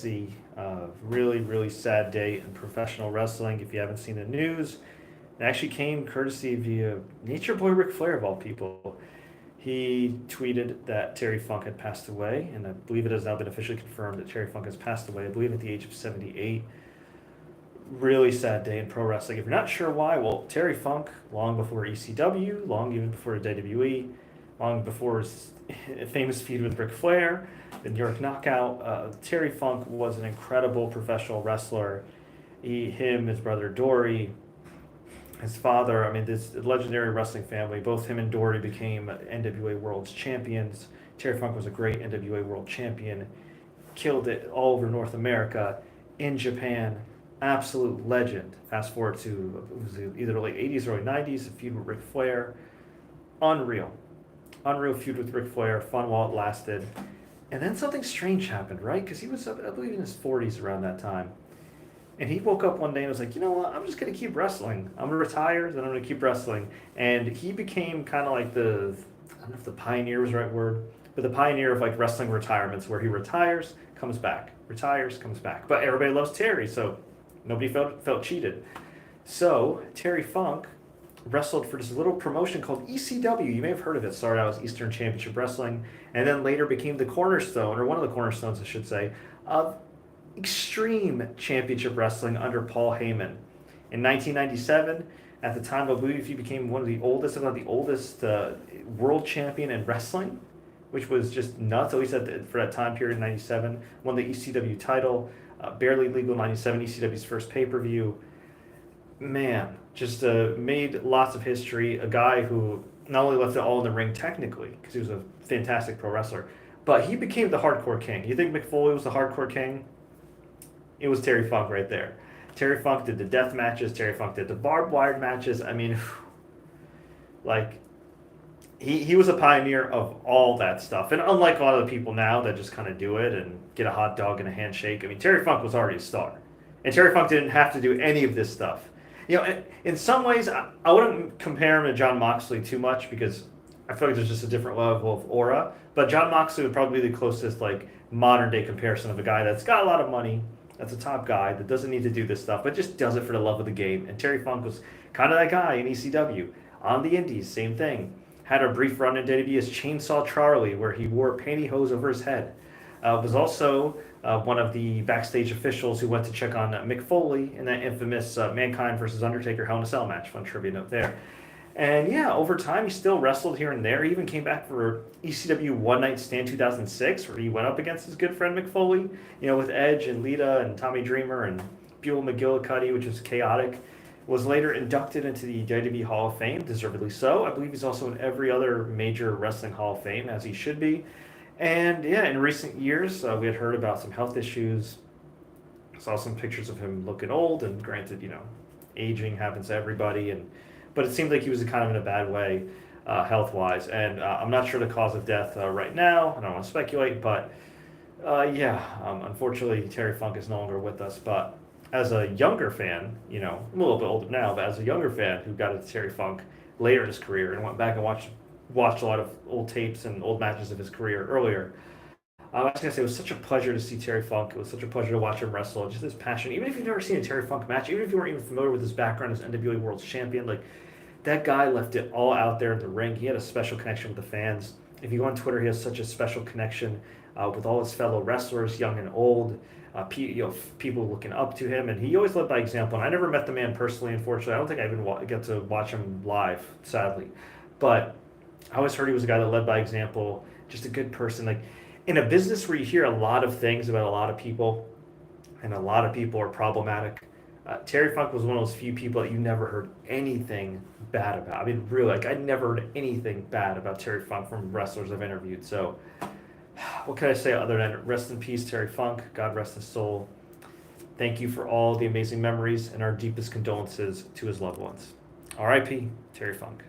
TSC. Really, really sad day in professional wrestling. If you haven't seen the news, it actually came courtesy via Nature Boy Ric Flair, of all people. He tweeted that Terry Funk had passed away, and I believe it has now been officially confirmed that Terry Funk has passed away, I believe at the age of 78. Really sad day in pro wrestling. If you're not sure why, well, Terry Funk, long before ECW, long even before WWE, long before his famous feud with Ric Flair, the New York Knockout, Terry Funk was an incredible professional wrestler. His brother Dory, his father, I mean, this legendary wrestling family, both him and Dory became NWA World's Champions. Terry Funk was a great NWA World Champion, killed it all over North America, in Japan, absolute legend. Fast forward to it was either the late 80s or early 90s, a feud with Ric Flair. Unreal. Unreal feud with Ric Flair, fun while it lasted. And then something strange happened, right? Because he was, I believe, in his 40s around that time. And he woke up one day and was like, you know what, I'm just going to keep wrestling. I'm going to retire, then I'm going to keep wrestling. And he became kind of like I don't know if the pioneer was the right word, but the pioneer of like wrestling retirements where he retires, comes back, retires, comes back. But everybody loves Terry, so nobody felt cheated. So Terry Funk wrestled for this little promotion called ECW. You may have heard of it. Started out as Eastern Championship Wrestling, and then later became the cornerstone, or one of the cornerstones, I should say, of Extreme Championship Wrestling under Paul Heyman. In 1997, at the time, I believe he became one of the oldest, if not the oldest, world champion in wrestling, which was just nuts, at least for that time period in 97. Won the ECW title, barely legal 97, ECW's first pay-per-view. Man, just made lots of history. A guy who not only left it all in the ring technically, because he was a fantastic pro wrestler, but he became the hardcore king. You think Mick Foley was the hardcore king? It was Terry Funk right there. Terry Funk did the death matches. Terry Funk did the barbed wire matches. I mean, like, he was a pioneer of all that stuff. And unlike a lot of the people now that just kind of do it and get a hot dog and a handshake, I mean, Terry Funk was already a star. And Terry Funk didn't have to do any of this stuff. You know, in some ways, I wouldn't compare him to John Moxley too much because I feel like there's just a different level of aura. But John Moxley would probably be the closest, like, modern-day comparison of a guy that's got a lot of money, that's a top guy that doesn't need to do this stuff, but just does it for the love of the game. And Terry Funk was kind of that guy in ECW. On the Indies, same thing. Had a brief run in WWE as Chainsaw Charlie, where he wore pantyhose over his head. Was also one of the backstage officials who went to check on Mick Foley in that infamous Mankind versus Undertaker Hell in a Cell match. Fun trivia note there. And yeah, over time, he still wrestled here and there. He even came back for ECW One Night Stand 2006, where he went up against his good friend Mick Foley, you know, with Edge and Lita and Tommy Dreamer and Buell McGillicuddy, which was chaotic. Was later inducted into the WWE Hall of Fame, deservedly so. I believe he's also in every other major wrestling Hall of Fame, as he should be. And yeah, in recent years, we had heard about some health issues. Saw some pictures of him looking old, and granted, you know, aging happens to everybody, but it seemed like he was kind of in a bad way, health-wise. And I'm not sure the cause of death right now. I don't want to speculate, but unfortunately, Terry Funk is no longer with us. But as a younger fan, you know, I'm a little bit older now, but as a younger fan who got into Terry Funk later in his career and went back and watched a lot of old tapes and old matches of his career earlier, I was going to say it was such a pleasure to see Terry Funk. It was such a pleasure to watch him wrestle. Just his passion. Even if you've never seen a Terry Funk match, even if you weren't even familiar with his background as NWA World Champion, like, that guy left it all out there in the ring. He had a special connection with the fans. If you go on Twitter, he has such a special connection with all his fellow wrestlers, young and old, people looking up to him. And he always led by example. And I never met the man personally, unfortunately. I don't think I even get to watch him live, sadly. But I always heard he was a guy that led by example, just a good person. Like, in a business where you hear a lot of things about a lot of people, and a lot of people are problematic, Terry Funk was one of those few people that you never heard anything bad about. I mean, really, like, I never heard anything bad about Terry Funk from wrestlers I've interviewed. So, what can I say other than rest in peace, Terry Funk. God rest his soul. Thank you for all the amazing memories and our deepest condolences to his loved ones. R.I.P. Terry Funk.